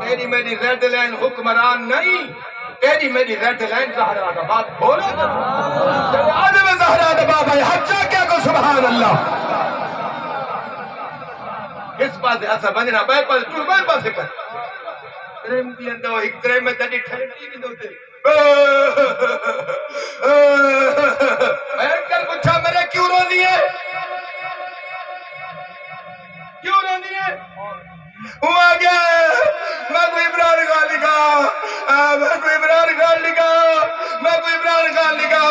تیری میری red line حکمران نہیں، تیری میری ریڈ لائن زہرا دا بات بولو تیرے آدم زہرا دا باب ہے حجا کیا کو سبحان اللہ کس پاس ایسا بننا بے پاس چڑ بے پاس کر تریم دی اندو ایک تریم میں تڑی ٹھنڈی بھی دوتے میں کر پوچھا میرے کیوں رو دیئے کیوں رو دیئے وہ آگیا میں کوئی عمران خان لکھا میں کوئی عمران خان لکھا میں کوئی عمران خان لکھا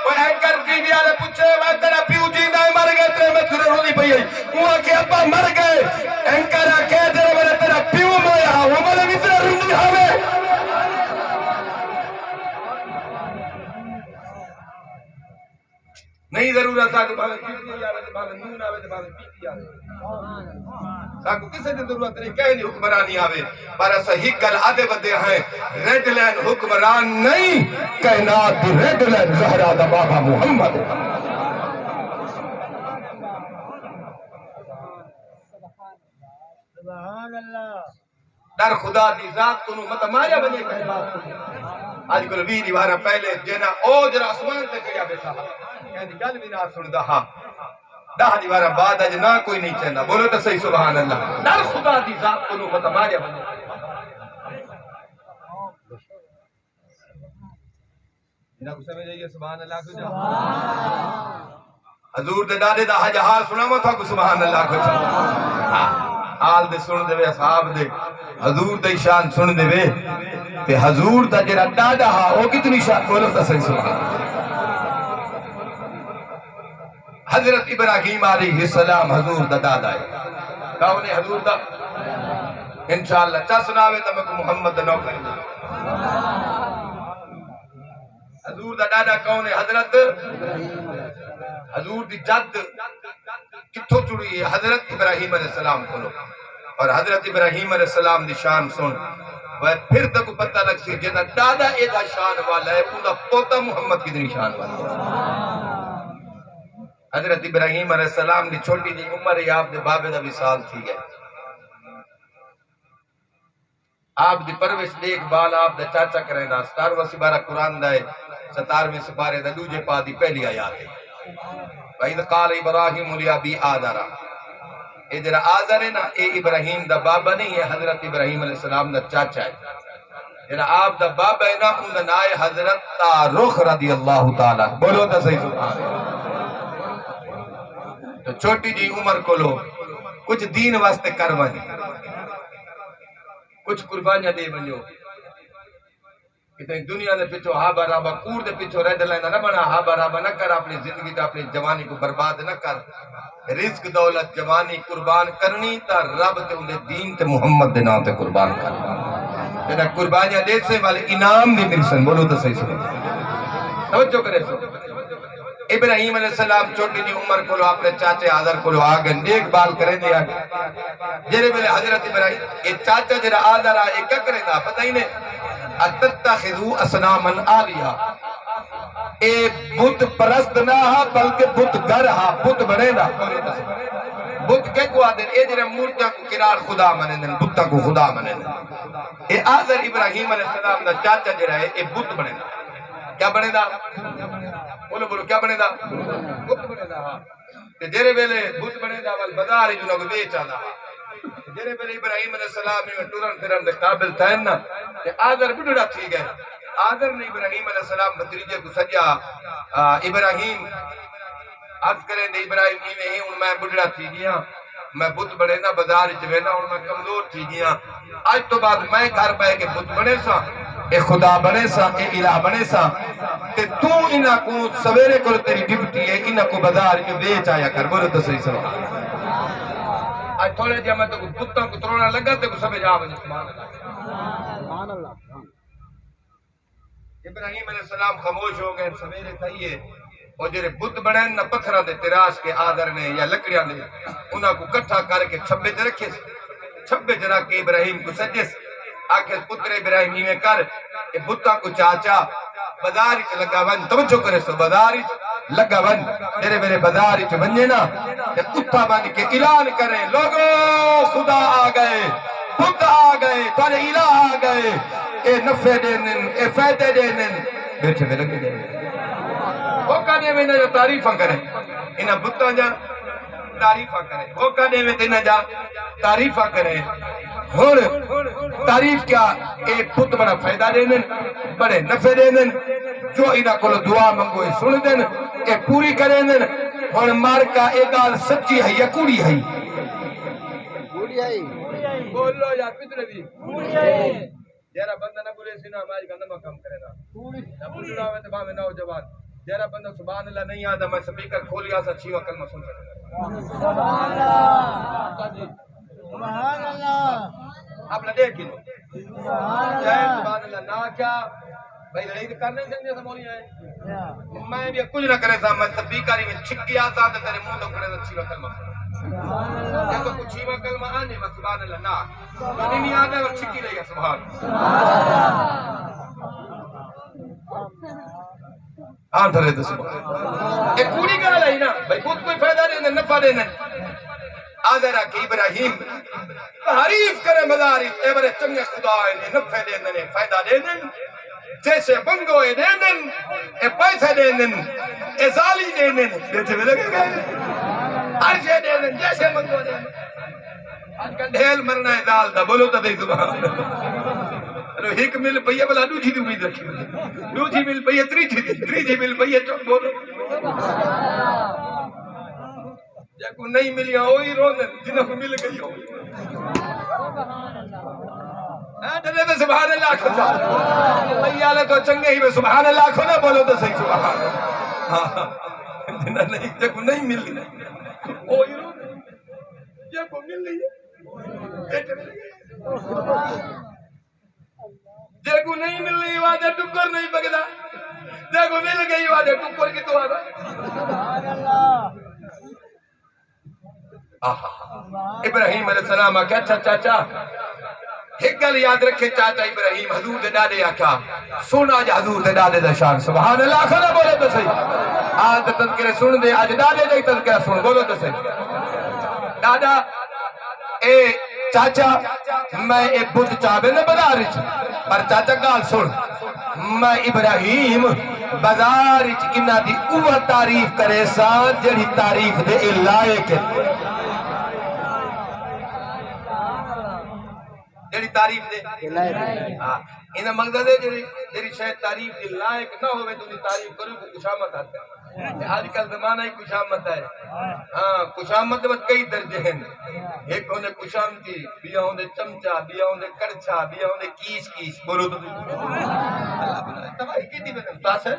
وہ اینکر ٹی وی والے پوچھے میں تیرا پیو جیندہ ہے مر گئے تیرے میں تجھے رو دی پئی ہے وہ آگیا ابا مر گئے اینکر آکے تیرے میں تیرا پیو مویا وہ ملے بھی تیرا رو دی ہمیں نہیں ضرورت ہے کہ بھاگے پیتی آوے تو بھاگے نون آوے تو بھاگے پیتی آوے ساکو کسے دی ضرورت نہیں کہیں نہیں حکمرانی آوے پر صحیح گل آدھے بدے ہیں ریڈ لین حکمران نہیں کائنات دی ریڈ لین زہرا دا بابا محمد سبحان اللہ در خدا دی ذات کنو مطا مایا بنے کہیں بات کنو آج کل ویری وارا پہلے جینا او جرا اسمان تے کیا بیٹھا کہنی گل بھی نہ سن دہا دہا دیوارا بعد اج نہ کوئی نہیں چاہنا بولو تو صحیح سبحان اللہ در خدا دی ذات کنو مطا مایا بنے انہا کو سمجھ جائیے سبحان اللہ کو جا حضور دے دادے دا حج حال سنا مطا کو سبحان اللہ کو جا حال دے سن دے وے اصحاب دے حضور دے شان سن دے وے تے حضور دا جرا دادا ہا او کتنی شان بولو تا صحیح سبحان حضرت ابراہیم علیہ السلام حضور دا دادا ہے کون ہے حضور دا انشاءاللہ چا سناوے تا میں کو محمد دا نوکر حضور دا دادا کون ہے حضرت حضور دی جد کتھو چڑی ہے حضرت ابراہیم علیہ السلام کھلو اور حضرت ابراہیم علیہ السلام دی شان سن وہ پھر تک پتہ لگ سی جنہ دادا ایدہ شان والا ہے انہا پوتا محمد کی دنی شان والا ہے حضرت ابراہیم علیہ السلام دی چھوٹی دی عمر ہی آپ دے بابے دا وصال تھی گئے آپ دی پروش دیکھ بال آپ دے چاچا کریں دا 17واں سپارہ قرآن دا ہے 17ویں سپارے دا دوجے پا دی پہلی آیات ہے وَإِذْ قَالَ إِبْرَاهِيمُ لِأَبِيهِ آذَرَ اے جرا آذر ہے نا اے ابراہیم دا بابا نہیں ہے حضرت ابراہیم علیہ السلام دا چاچا ہے جرا آپ دا بابا ہے نا انہا نائے حضرت تارخ رضی اللہ تعالیٰ بولو تا صحیح سبحان تو چھوٹی جی عمر کو لو کچھ دین واسطے کر ونی کچھ قربانیاں دے بنیو کتنے دنیا دے پچھو ہابا رابا کور دے پچھو ریڈ لائنہ نہ بنا ہابا رابا نہ کر اپنی زندگی تا اپنی جوانی کو برباد نہ کر رزق دولت جوانی قربان کرنی تا رب تے انہیں دین تے محمد دے نام تے قربان کرنی جنہ قربانیاں دے سے والے انعام بھی مرسن بولو تو صحیح سنو توجہ کرے سو ابراہیم علیہ السلام چھوٹی جی عمر کو لو اپنے چاچے آدھر کو لو آگے نیک بال کریں دے آگے جنہیں ملے حضرت ابراہیم اے چاچا جنہ آدھر آئے کیا کریں دا پتہ ہی نہیں اتتخذو اسنامن آلیہ اے بت پرست نہ ہا بلکہ بت گر ہا بت بنے نا بت کے کو آدھر اے جنہ مورتیاں کو قرار خدا منے دن بتا کو خدا منے دن اے آدھر ابراہیم علیہ السلام دا چاچا جنہ ہے اے بت بنے نا کیا بنے دا بولو بولو کیا بنے دا بت بنے دا ہاں جرے بیلے بت بنے دا والبزار جو نگو بیچا دا جرے بیلے ابراہیم علیہ السلام میں ٹورن پھرن دے قابل تھا نا کہ آدھر بڑھڑا تھی گئے آدھر نے ابراہیم علیہ السلام بطریجے کو سجا ابراہیم عرض کریں دے ابراہیم میں ہی ان میں بڑھڑا تھی گیا میں بت بڑے نا بازار چوینا ان میں کمزور تھی گیا آج تو بعد میں گھر بے کے بت بنے سا اے خدا بنے سا اے الہ بنے سا تے تو انہا کو سویرے کو تیری ڈیوٹی ہے انہا کو بازار کے بیچ آیا کر بولو تو صحیح سوا آج تھوڑے جا میں تو بتوں کو ترونا لگا تے کو سمجھ آوے سبحان اللہ ابراہیم علیہ السلام خاموش ہو گئے سویرے تھائیے اور جرے بت بڑھیں نہ پتھرہ دے تراش کے آدھر نے یا لکڑیاں دے انہاں کو کٹھا کر کے چھبے جے رکھے چھبے جرا کے ابراہیم کو سجس آکھے پتر ابراہیم ہی میں کر اے بتاں کو چاچا بازاری چ لگا ون توجہ کرے سو بازاری لگا ون میرے میرے بازاری چ بنجے نا تے کتا بن کے اعلان کریں لوگو خدا آ گئے بت آ گئے تھوڑے الہ آ گئے اے نفع دینن اے فائدے دینن بیٹھے میں لگے گئے وہ کہنے میں نہ تعریفہ کریں انہاں بتاں جا تعریفہ کریں وہ کہنے میں نہ جا تعریفہ کریں ہون تعریف کیا اے بت بڑا فائدہ دینن بڑے نفع دینن جو انہاں کو دعا منگو اے سن دین اے پوری کریں دین ہون مارکا اے گال سچی ہے یا کوڑی ہے بولو یا پتر بھی جیرا بندہ نہ بولے سینا ہماری کا نمہ کم کرے نا نہ بولنا ہوئے تو باہمیں نوجوان جیرا بندہ سبحان اللہ نہیں آدھا میں سپیکر کھولیا سا چھیوہ کلمہ سن سکتا سبحان اللہ سبحان اللہ آپ نے دیکھ لو سبحان اللہ نہ کیا بھائی لڑائی تو کرنے سنگے سے بولی آئے میں بھی کچھ نہ کرے سا میں سپیکر ہی میں چھک گیا تھا تو تیرے منہ تو کرے تو چھیوہ کلمہ جب تو کچھ چھیوہ کلمہ آنے میں سبحان اللہ نہ نہیں آدھا وہ چھکی رہی ہے سبحان آن تھرے تو سبحان ایک پوری گال ہے نا بھائی خود کوئی فائدہ نہیں نفع دینا آدھرہ کہ ابراہیم تحریف کرے مدارک اے برے چنگے خدا ہے نفع دینا فائدہ دینا جیسے بنگو اے دینا اے پیسہ دینا اے زالی دینا بیٹھے میں لگے گئے ہر شے دینا جیسے بنگو دینا آج کا ڈھیل مرنا ہے دال دا بولو تا دے سبحان اللہ ایک مل پئیے بلا دوجھی دی امید رکھی دوجھی مل پئیے تریجھی مل پئیے چوک بولو جے کو نہیں ملیا ہوئی روندن جنہوں کو مل گئی ہو ڈرے میں سبحان اللہ کھتا ایالہ تو چنگے ہی میں سبحان اللہ کھو نہ بولو تو صحیح سبحان اللہ جنہ نہیں جے کو نہیں ملی ہوئی روندن جے کو مل گئی جے کو نہیں مل رہی وعدے ٹکر نہیں پکتا جے کو مل گئی وعدے ٹکر کی تو آدھا ابراہیم علیہ السلام آکے اچھا چاچا ایک گل یاد رکھے چاچا ابراہیم حضور دے دادے آکھا سونا جا حضور دے دادے دا شان سبحان اللہ کھنا بولے تو صحیح آج دے تذکرے سن دے آج دادے دے تذکرہ سن بولو تو صحیح دادا اے چاچا میں اے بدھ چاہبے نہ بدارج پر چاچا گال سن میں ابراہیم بدارج انہ دی اوہ تعریف کرے سا جڑی تعریف دے الہے کے جڑی تعریف دے انہ مقصد ہے جڑی شاید تعریف دے لائق نہ ہوئے تو انہیں تعریف کرو کو کشامت آتا ہے آج کل زمانہ ہی کشامت ہے ہاں کشامت میں کئی درجے ہیں ایک ہوندے کشامتی بیا ہوندے چمچا بیا ہوندے کرچا بیا ہوندے کیس کیس بولو تو اللہ بلائے تباہی کی تھی میں تاس ہے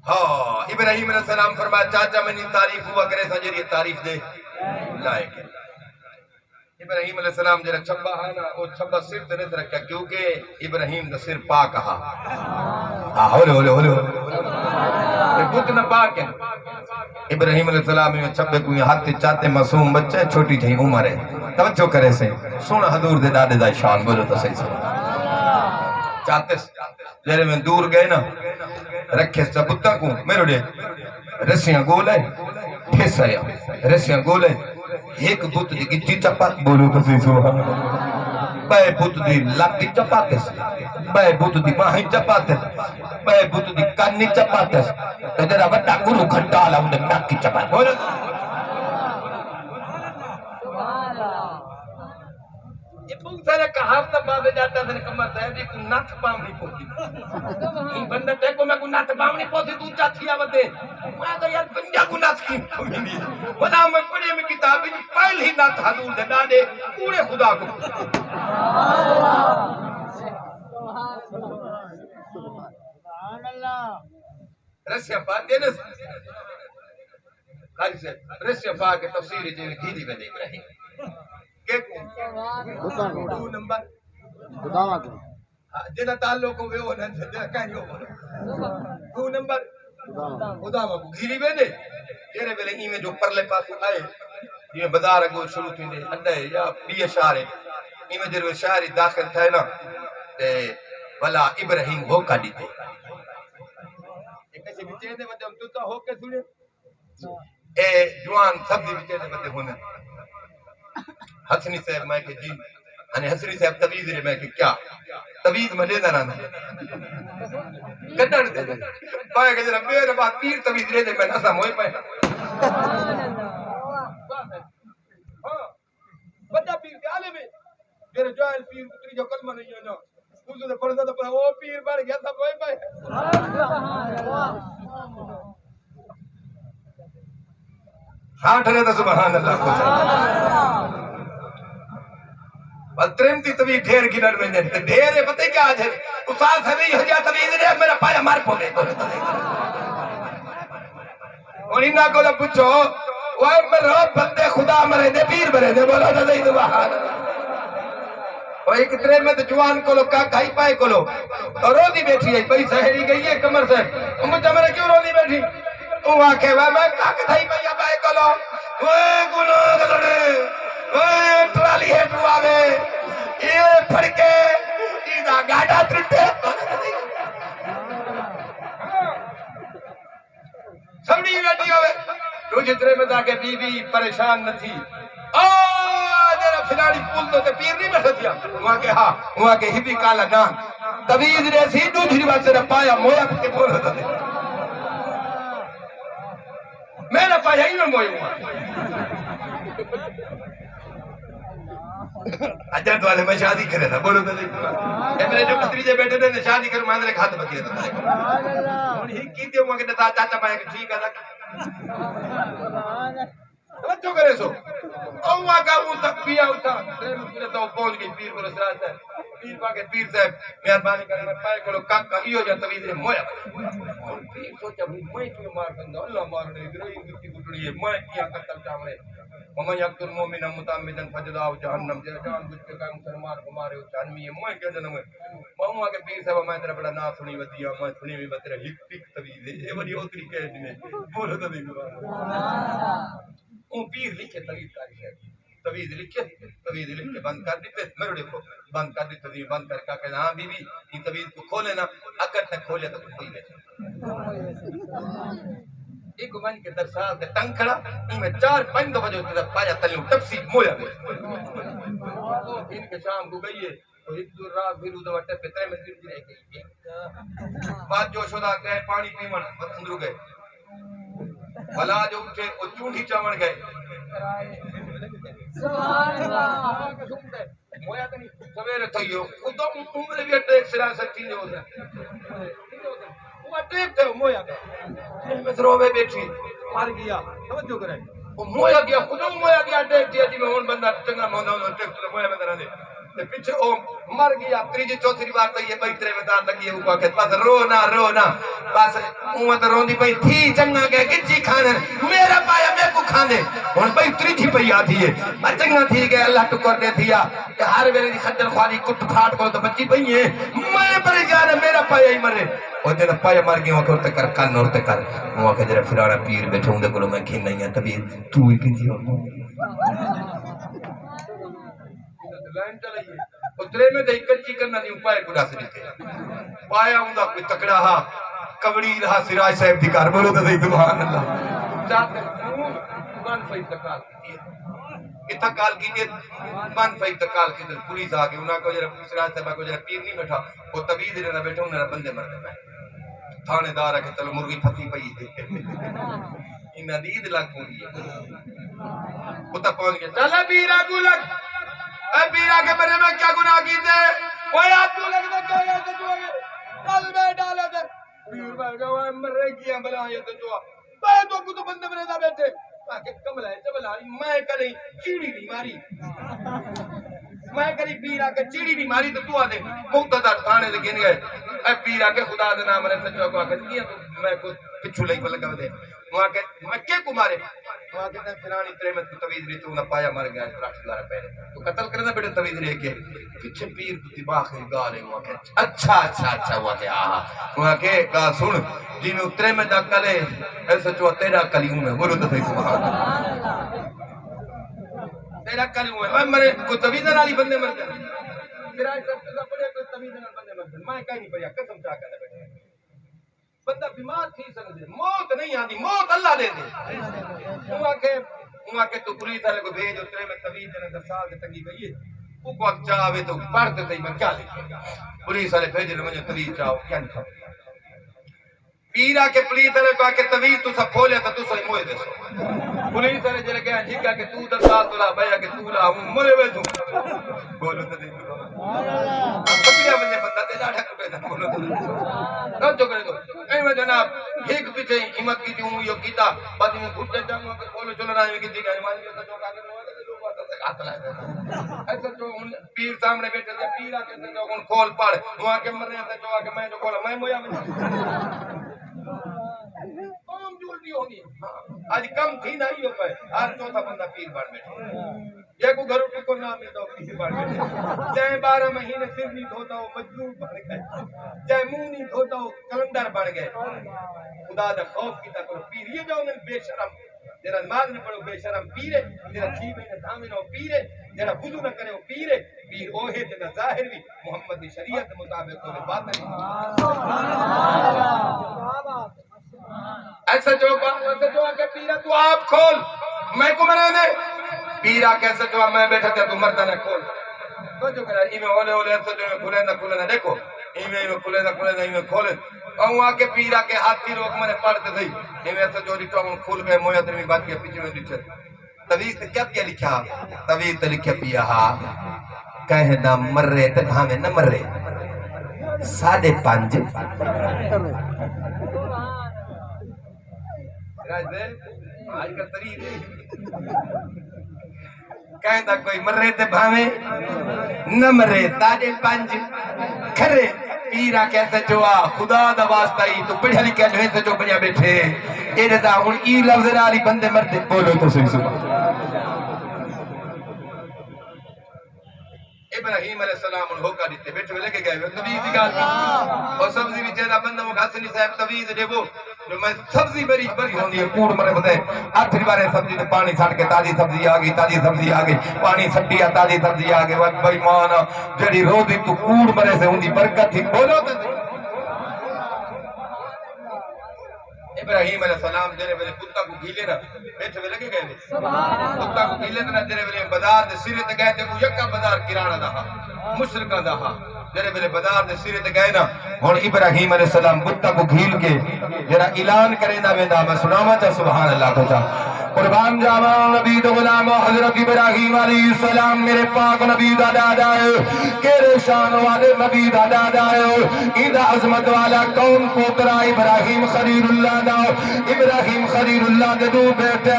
ہاں ابراہیم علیہ السلام فرمایا چاچا میں نہیں تعریف ہوا کرے سا جری تعریف دے لائق ابراہیم علیہ السلام جرا چھبا ہے نا وہ چھبا سر تے نہیں رکھا کیونکہ ابراہیم دا سر پاک کہا ہولے ہولے ہولے بت نہ پاک ہے ابراہیم علیہ السلام میں چھبے کوئی ہاتھ چاہتے معصوم بچے چھوٹی جہی عمر ہے توجہ کرے سے سونا حضور دے دادے دا شان بولو تو صحیح سے چاہتے جرے میں دور گئے نا رکھے سا بتا کو میرے دے رسیاں گول ہے ٹھیس آیا رسیاں گول ہے ایک بت دی گچی چپات بولو تو صحیح سبحان بے بت دی لگتی چپاتس بے بت دی ماہی چپاتس بے بت دی کانی چپاتس تجرہ وڈا گرو گھنٹا آلا انہیں ناکی چپات بولو یہ بہت سارے کہاوتہ بابے جاتا تھا کمر صاحب کو ناتھ پام نہیں پوتی یہ بندہ تے کو میں کو ناتھ پام نہیں پوتی تو چاہتی آوتے میں تو یار بندہ کو ناتھ کی پوتی خدا میں پڑھے میں کتابی پہل ہی ناتھ حضور دے دادے پورے خدا کو رسیہ پاک دے نس قاری سے رسیہ پاک کے تفسیر جو گھیری میں دیکھ رہے ہیں دو نمبر جنہ تعلق ہوئے ہونا جنہ کہیں ہو دو نمبر خدا مکو گھیری میں دے تیرے بلے ہی میں جو پرلے پاس آئے یہ بازار اگو شروع تھی دے اندھے یا بیئے شعرے ہی میں جروے شعری داخل تھے نا بلا ابراہیم ہو کا دیتے ایک ایسے بچے دے وجہ ہم تو ہو کے سنے اے جوان سبزی بچے دے بندے ہونے حسنی صاحب میں کہ جی ہنے حسنی صاحب تویز رہے میں کہ کیا تویز میں لے نہ کڈن دے پائے کہ جنہ میرے بعد پیر تویز رہے دے میں نسا موئی پائے بندہ پیر کے آلے میں میرے جوائل پیر کتری جو کلمہ نہیں ہے نا اس نے پڑھتا تھا وہ پیر بڑھ گیا تھا موئی پائے ہاں ٹھرے تھا سبحان اللہ کو ترمتی طویل ڈھیر کی نر میں جنتے ڈھیر ہے پتہ کیا آج ہے استاد ہے نہیں حجیہ طویل رہے میرا پایا مار پوگے اور انہا کو لب پچھو وہ میرا بندے خدا مرے دے پیر مرے دے بولا نہ دے سبحان اور ایک ترے میں جوان کو لو کائی پائے کو لو اور رو دی بیٹھی ہے بھئی سہری گئی ہے کمر سے مجھے میرے کیوں رو دی بیٹھی وہ آکھے میں کاک تھائی پائے کو لو وہ گناہ گلڑے وہ ٹرالی ہے ٹرواوے یہ پھڑکے ایدہ گاڑا ترٹے سمڑی بیٹھی ہوئے تو جترے میں تاکہ بی بی پریشان نہ تھی جنہ فلانی پول تو تے پیر نہیں بیٹھا دیا وہاں کے ہاں وہاں کے ہی بھی کالا نا تویز ریسی دوسری بات سے پایا مویا پھر بول ہوتا دے میرا پایا ہی میں مویا ہوا اجنت والے میں شادی کرے تھا بولو تو دیکھو میرے جو کتری جے بیٹھے تھے شادی کر میں نے کھات بتیا تھا اور ہی کی تھی وہاں کے نتا چاچا پایا کہ ٹھیک ہے توجہ کرے سو اوہ کا وہ تک پیا ہوتا تیرے مجھے تو پہنچ گئی پیر کو رسرات ہے پیر پاکے پیر صاحب مہربانی کرے میں پائے کو لو کاکا ایو جا تویز رہے مویا اور پیر سوچا میں کیوں مار بندہ اللہ مارنے گرہی گرتی گٹڑی ہے میں کیا قتل چاورے ومن یقتل مومنا متعمدا فجزاؤ جہنم جان بوجھ کے کام سرمار کو مارے جہنمی ہے میں کیا جنم ہے ماما کے پیر صاحب میں تیرا بڑا نا سنی ودیا میں سنی بھی بترا ہک ٹک تویز ہے یہ بڑی اوتری کہہ دی نے بولو تو نہیں اون پیر لکھے تویز کاری ہے تویز لکھ کے بند کر دیتے میرے دیکھو بند کر دی تویز بند کر کے کہنا ہاں بی بی یہ تویز کو کھولے نا اگر نہ کھولے تو کوئی نہیں ایک من کے درسال دے ٹنگ کھڑا ان میں 4-5 دفعہ جو تیرا پایا تلیوں ٹپسی مویا گئے ان کے شام کو گئی ہے تو ایک دور رات بھی دو وٹے پہ ترے میں دل رہ گئی بات جو شدہ گئے پانی پیمن اندرو گئے بلا جو اٹھے وہ چونٹھی چاون گئے سبحان اللہ مویا تو نہیں سویرے تھئیو خدا عمر بھی اٹیک سرا سکتی جو ہوتا وہ اٹیک تھے مویا گئے میں سروے بیٹھی مار گیا توجہ کرے وہ مویا گیا خدا مویا گیا اٹیک دیا جی میں ہون بندہ چنگا مونا ہونا اٹیک تو مویا میں درہ دے پیچھے او مر گیا تریجی چوتھی بار تو یہ بیترے میں دان لگی ہے وہ کہتے بس رونا بس اوہ تو رون دی پئی تھی چنگا گئے گچی کھانے میرا پایا میں کو کھانے اور بھئی تریجی پئی آتی ہے میں چنگا تھی گئے اللہ ٹکر دے دیا کہ ہر ویلے دی خجل خواری کٹ پھاٹ کو تو بچی پئی ہے میں پریشان میرا پایا ہی مرے اور جنہ پایا مر گیا وہاں کرتے کر کن اور کر وہاں کہ جنہ پھرانا پیر بیٹھے ہوں دے کلو میں کھین نہیں ہے تبھی تو ہی کی تھی لائن چلائیے اترے میں دہی کچی کرنا نہیں پائے گڑا سے دیتے پایا ہوں دا کوئی تکڑا ہاں کبڑی رہا سراج صاحب دی کار بولو تو دہی سبحان اللہ چاہتے ہیں بان فائی تکال کی دیئے اتکال کی دیئے بان فائی تکال کی دیئے پولیس آگے انہاں کو جرہ سراج صاحب کو جرہ پیر نہیں بیٹھا وہ طبیعی رہنا بیٹھا انہاں بندے مرنے میں تھانے دارہ کے تلو مرغی پھتی پئی دیتے انہاں دید لگ ہوئی وہ تک پہنچ گیا چلے بیرہ کو لگ اے پیرا کے بارے میں کیا گناہ کی تھے وہ یاد تو لگتا کیا یاد تو آگے کل میں ڈالے تھے پیر بھائی گا وہ مرے کیا بلا یہ تو میں تو کو تو بندے میں رہتا بیٹھے کہ کمل ہے چبل آئی میں کریں چیڑی نہیں ماری میں کریں پیرا کے چیڑی نہیں ماری تو آدھے مقتدر تھانے سے گن گئے اے پیرا کے خدا دے نام رہے سچا کو آخر کیا تو میں کو پچھو لئی پر لگا دے وہاں کہ میں کیا کو مارے وہاں کہتے ہیں فلانی تریمت کو تویز رہی تو انہا پایا مار گیا پراکش لارا پہلے تو قتل کرنا بیٹے تویز رہے کے پیچھے پیر کو دباخ گالے وہاں کہ اچھا ہوا کہ آہا وہاں کہ کہا سن جنہوں تریمت دا کلے ایسا چوہ تیرا کلی ہوں میں بولو تو صحیح سبحان تیرا کلی ہوں میں مرے کوئی تویز نالی بندے مر گئے پھر آئے سب سے پڑے کوئی تویز نالی بندے مر گئے میں کہیں نہیں پڑیا قسم چاہ کر بیٹھے بندہ بیمار تھی سکتے موت نہیں آنی موت اللہ دے دے وہاں کہ تو پولیس والے کو بھیج اترے میں طویل دینا درسال کے تنگی گئی ہے وہ کو اب چاہے تو پڑھتے تھے میں کیا لکھے پولیس والے بھیجے مجھے طویل چاہو کیا لکھا پیرا کے پولیس والے کو کہ طویل تو سب کھولے تو سہی موئے دے سو پولیس والے جڑے کہ جھکا کہ تو درسال تو لا بھیا کہ تو لا ہوں مرے وے تو بولو تو دے پکڑیا مجھے بندہ تے ڈاڑھا کٹے نہ بولو تو جو کرے تو اے میں جناب ایک پیچھے ہمت کی ہوں یہ کیتا بعد میں گھٹے جاؤں کہ بولو چلو نہ کی تھی کہ مان کے جو کا کے ہاتھ لائے ایسا جو پیر سامنے بیٹھے تھے پیر آ کے جو کھول پڑ وہاں کے مرنے تھے جو کہ میں جو کھولا میں مویا میں کام جلدی ہوگی آج کم تھی نہ ہی ہو پائے ہر چوتھا بندہ پیر بن بیٹھے یہ کو گھروں کی کو نام لیتا ہو کسی بن بیٹھے چاہے 12 مہینے سر نہیں دھوتا ہو مجنون بن گئے چاہے منہ نہیں دھوتا ہو کلندر بن گئے خدا دا خوف کی تک پیر یہ جو انہیں بے شرم جنہاں نماز نہ پڑھو بے شرم پیرے جنہاں 6 مہینے دھامے نہ پیرے جنہاں وضو نہ کرے پیرے پیر اوہے جنہاں ظاہر بھی محمد کی شریعت مطابق ہونے باطن ایسا جو کہ پیرا تو آپ کھول میں کو بنا دے پیرا کیسے جو میں بیٹھا تھا تو مردہ نہ کھول تو جو کرا ایمیں ہولے ہولے ایسا جو میں کھولے نہ دیکھو ایمیں کھولے نہ ایمیں کھولے اور وہاں کے پیرا کے ہاتھ کی روک میں نے پڑھتے تھے ایمیں ایسا جو لکھا ہوں کھول گئے مویا ترمی بات کے پیچھے میں لکھا تویز نے کیا لکھا تویز نے لکھا پیا کہے نہ مر رہے تے بھامے نہ مر رہے 5.5 آج کا کہتا کوئی مرے تے بھاوے نہ مرے 5.5 کھرے پیرا کیسے جوا خدا دا واسطہ ہی تو پڑھا لکھا جو ہے سے جو بنیا بیٹھے اے رضا ہن ای لفظ نالی بندے مردے بولو تو صحیح سبحان ابراہیم علیہ السلام ان ہوکا دیتے بیٹھے ہوئے لے کے گئے تویز دی گال اور سبزی بھی چہدہ بندہ وہ گھاسنی صاحب تویز دے وہ جو میں سبزی بری ہوندی ہے کوڑ مرے بدے آٹھری بارے سبزی نے پانی ساٹھ کے تازی سبزی آگئی پانی سٹیا تازی سبزی آگئی وقت بھائی مانا جڑی رو دی تو کوڑ مرے سے ہوندی برکت تھی بولو تو ابراہیم علیہ السلام جرے ویلے کتا کو گھیلے رہا بیٹھے ویلے لگے گئے کتا کو گھیلے رہا جرے ویلے بازار دے سرے تے گئے تے وہ یکا بازار کرانا دا مشرکہ دا جرے ویلے بازار دے سرے تے گئے نا اور ابراہیم علیہ السلام کتا کو گھیل کے جرا اعلان کرے نا میں میں سناما چاہ سبحان اللہ کو چاہ قربان جاوا نبی دا غلام حضرت ابراہیم علیہ السلام میرے پاک نبی دا دادا ہے کیرے شان والے نبی دا دادا ہے ایدہ عظمت والا کون پوترا ابراہیم خلیل اللہ دا ابراہیم خلیل اللہ دے دو بیٹے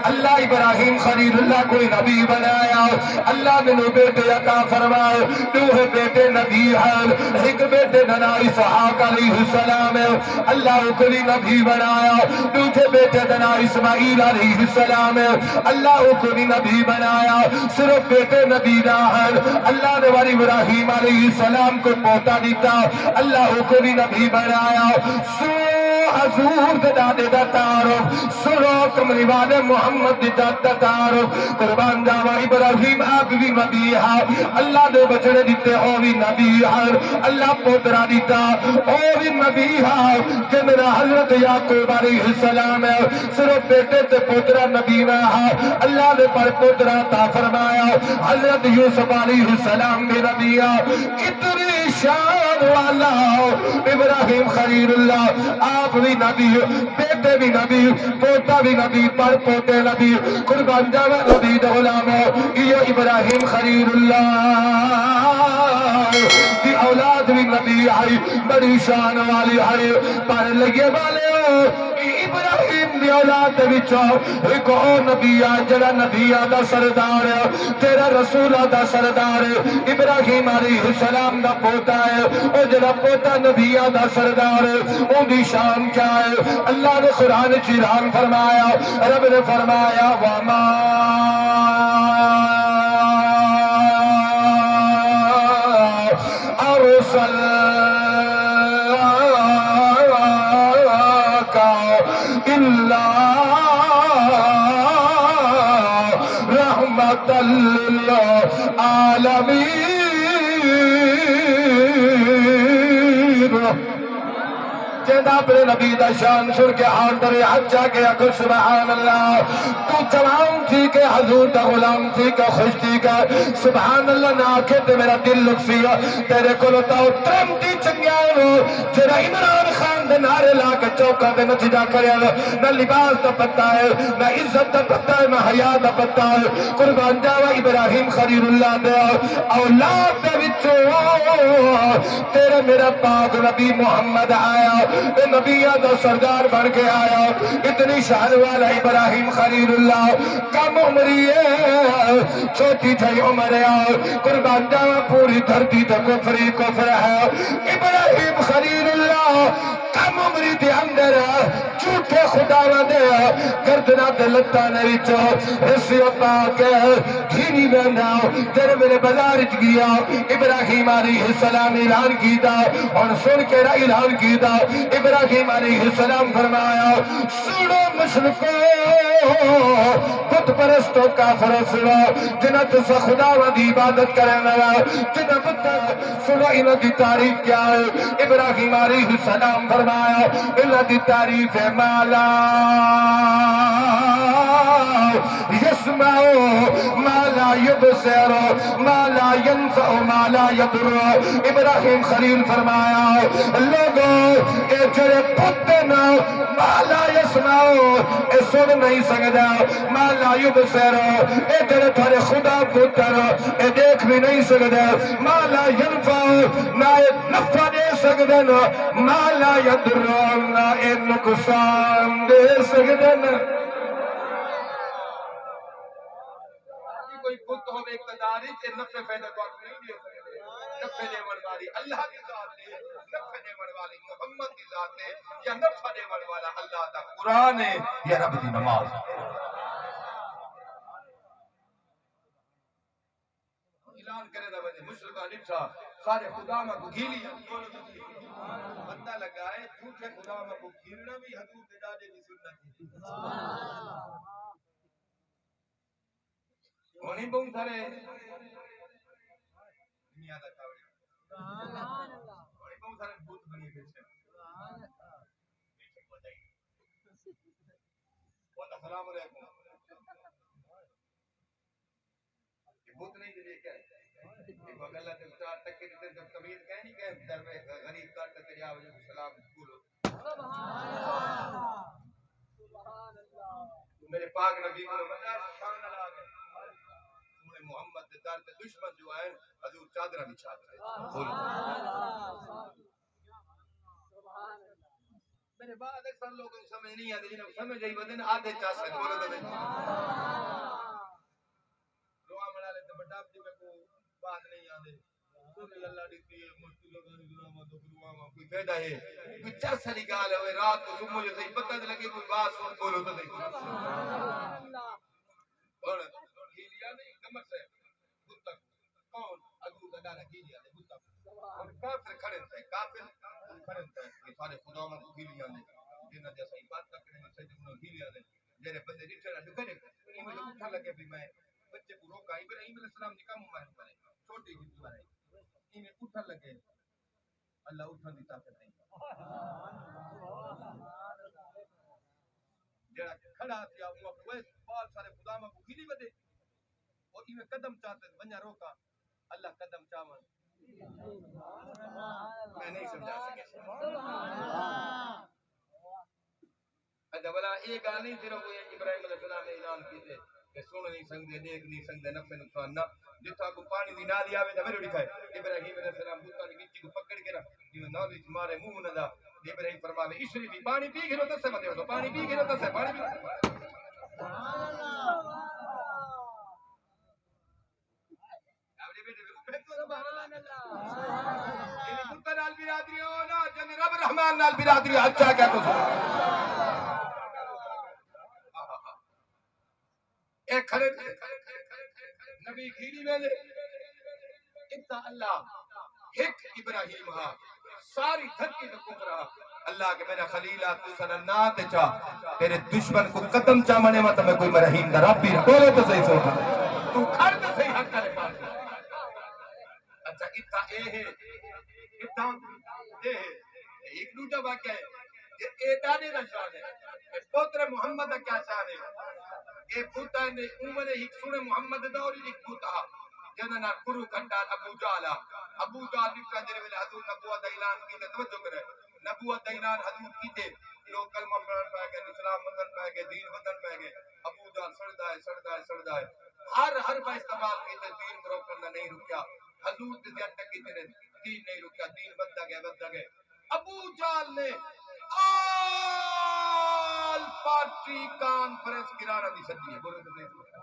اللہ ابراہیم خلیل اللہ کوئی نبی بنایا اللہ نے نو بیٹے عطا فرمائے دو بیٹے نبی ہے ایک بیٹے ننائی صحاق علیہ السلام ہے اللہ کوئی نبی بنایا دوسرے بیٹے ننائی اسماعیل علیہ السلام ہے اللہ کو بھی نبی بنایا صرف بیٹے نبی نہ ہے اللہ نے والی ابراہیم علیہ السلام کو پوتا دیتا اللہ کو بھی نبی بنایا سو حضور دادے دا تعارف سنو کملی والے محمد دا تعارف قربان جاوا ابراہیم آپ بھی نبی ہے اللہ نے بچڑے دیتے او بھی نبی ہے اللہ پوترا دیتا او بھی نبی ہے کہ میرا حضرت یعقوب علیہ السلام ہے صرف بیٹے تے پوترا نبی نہ ہے اللہ نے پر پوترا عطا فرمایا حضرت یوسف علیہ السلام بھی نبی ہے اتنی شان والا ابراہیم خلیل اللہ آپ بھی نبی بیٹے بھی نبی پوتا بھی نبی پر پوتے نبی قربان جاوا نبی دا غلام یہ ابراہیم خلیل اللہ کی اولاد بھی نبی آئی بڑی شان والی آئی پر لگے والے ابراہیم دی اولاد بچو ایک اور نبی آ جڑا نبی آدھا سردار ہے تیرا رسول آدھا سردار ہے ابراہیم علیہ السلام دا پوتا ہے اور جڑا پوتا نبی آدھا سردار ہے ان دی شان کیا ہے اللہ نے قرآن چیران فرمایا رب نے فرمایا وَمَا محمد اپنے نبی دا شان سن کے آندر حجا کے اکھو سبحان اللہ تو جوان تھی کہ حضور دا غلام تھی کہ خوش تھی کہ سبحان اللہ نہ آکھے تے میرا دل لکسی تیرے کلو تاؤ ترمتی چنگیاں ہو جرا عمران خان دے نعرے لا کے چوکا دے نتیجہ کرے نہ لباس دا پتہ ہے نہ عزت دا پتہ ہے نہ حیا دا پتہ ہے قربان جاوا ابراہیم خلیل اللہ دے اولاد دے وچوں تیرے میرا پاک نبی محمد آیا اے نبیہ دا سردار بن کے آیا اتنی شان والا ابراہیم خلیل اللہ کم عمری ہے چھوٹی تھی عمر ہے قربان جاوا پوری دھرتی تے کفری کفر ہے ابراہیم خلیل اللہ کم عمری دے اندر جھوٹے خداواں دے گردنا تے لتاں دے وچ رسی پا کے گھیری ویندا تیرے میرے بازار وچ گیا ابراہیم علیہ السلام اعلان کیتا اور سن کے اعلان کیتا ابراہیم علیہ السلام فرمایا سنو مشرکو بت پرستو کافرو سنو جنہاں تسا خداواں دی عبادت کرن والا جنہاں بت سنو انہاں دی تعریف کیا ہے ابراہیم علیہ السلام فرمایا انہاں دی تعریف ہے مالا يسمع ما لا يبصر ما لا ينفع ما لا يضر ابراہیم خلیل فرمایا لوگوں اے جڑے پتن ما لا يسمع اے سن نہیں سکدا ما لا يبصر اے جڑے تھارے خدا پتر اے دیکھ بھی نہیں سکدا ما لا ينفع نہ اے نفع دے سکدن ما لا يضر نہ اے نقصان دے سکدن کوئی بت ہو اقتداری کہ نفع فائدہ تو آپ نہیں دے سکتے نفع دیون والی اللہ کی ذات ہے نفع دیون والی محمد کی ذات ہے یا نفع دیون والا اللہ دا قرآن ہے یا رب دی نماز اعلان کرے دا وجہ مشرکہ ڈٹھا سارے خدا میں کو گھیلی بندہ لگا ہے جھوٹے خدا میں کو گھیلنا بھی حضور دے ڈاڈے کی سنت ہے ہونی بہت سارے دنیا دا کاوڑے ہونی بہت سارے بھوت بنی بیٹھے السلام علیکم یہ بھوت نہیں دے کیا ہے ایک وقت اللہ تعالیٰ چار تک کے جب تمیز کہیں نہیں کہ در میں غریب کار تک تیری آوجہ سلام بولو میرے پاک نبی کو بتا شان اللہ ہے محمد دار تے دشمن جو ہیں حضور چادرہ بچھاتے ہیں بولو میرے بعد اکثر لوگوں کو سمجھ نہیں آتے جنہوں سمجھ جائی بدن آدھے چاہتے ہیں بولو تو دعا منا لیتے بڑا جی میں کو بات نہیں آتے سوری اللہ دیتی ہے مشکل لگانی دنامہ دو گروامہ کوئی فیدہ ہے کوئی چار ساری گال ہے رات کو صبح مجھے صحیح پتہ لگے کوئی بات سن بولو تو نہیں اور گیلیا نہیں کمر سے بتک کون اگو دانا گیلیا نے بتک اور کافر کھڑے تھے کافر کھڑے تھے یہ سارے خدا میں گیلیا نے جنہاں جیسا ہی بات کرنے میں سجد انہوں گیلیا نے جنہے بندے ڈٹھے نہ ڈکھنے انہیں مجھے اٹھا لگے بھی میں بچے کو روکا ابراہیم علیہ السلام نکام ممہن پڑے چھوٹی ہی دوارے انہیں اٹھا لگے اللہ اٹھا دی طاقت نہیں جڑا کھڑا تھیا وہ اپنے بال سارے خدا میں کو گیلی بدے اور ایویں قدم چاہتے بنیا روکا اللہ قدم چاہن میں نہیں سمجھا سکے اچھا بلا ایک گال نہیں صرف وہ ابراہیم علیہ السلام نے اعلان کیتے کہ سن نہیں سکتے دیکھ نہیں سکتے نفع نقصان نہ جتھا کو پانی دی نالی آوے تے میرے دکھائے ابراہیم علیہ السلام بوتاں دی وچ کو پکڑ کے رکھ جے نالی مارے منہ نہ دا ابراہیم فرماوے اشری بھی پانی پی گئے تو سے متے ہو پانی پی گئے تو سے پانی پی سبحان اللہ رب رحمان نال برادری اچھا کیا تو ایک کھڑے نبی گھیری میں لے اتنا اللہ ایک ابراہیم ہاں ساری دھرتی میں کفرہ اللہ کے میرا خلیلہ تو سننا تے چاہ تیرے دشمن کو قدم چاہ منے مطلب میں کوئی مرحیم دا رب بھی بولے تو صحیح سوٹا تو کھڑ تو صحیح حق کرے پاس اچھا اتنا اے ہے اتنا اے ہے ایک دوجہ واقعہ ہے جے اے ڈاڈے دا شان ہے پوتر محمد دا کیا شان ہے اے بوتا نے عمر ایک سنے محمد دوری ایک بوتا جننا گرو گھنٹا ابو جالا ابو جال بھی کنجر ویلے حضور نبوت دا اعلان کیتے توجہ کرے نبوت دا اعلان حضور کیتے لوگ کلمہ پڑھن پہ گئے اسلام بدن پہ گئے دین بدن پہ گئے ابو جال سڑدا ہے ہر با استعمال کیتے دین کو روکنا نہیں رکیا حضور تے زیادہ کیتے نے دین نہیں رکیا دین بددا گئے ابو جال نے آل پارٹی کانفرنس کرانا دی سدی ہے بولو تے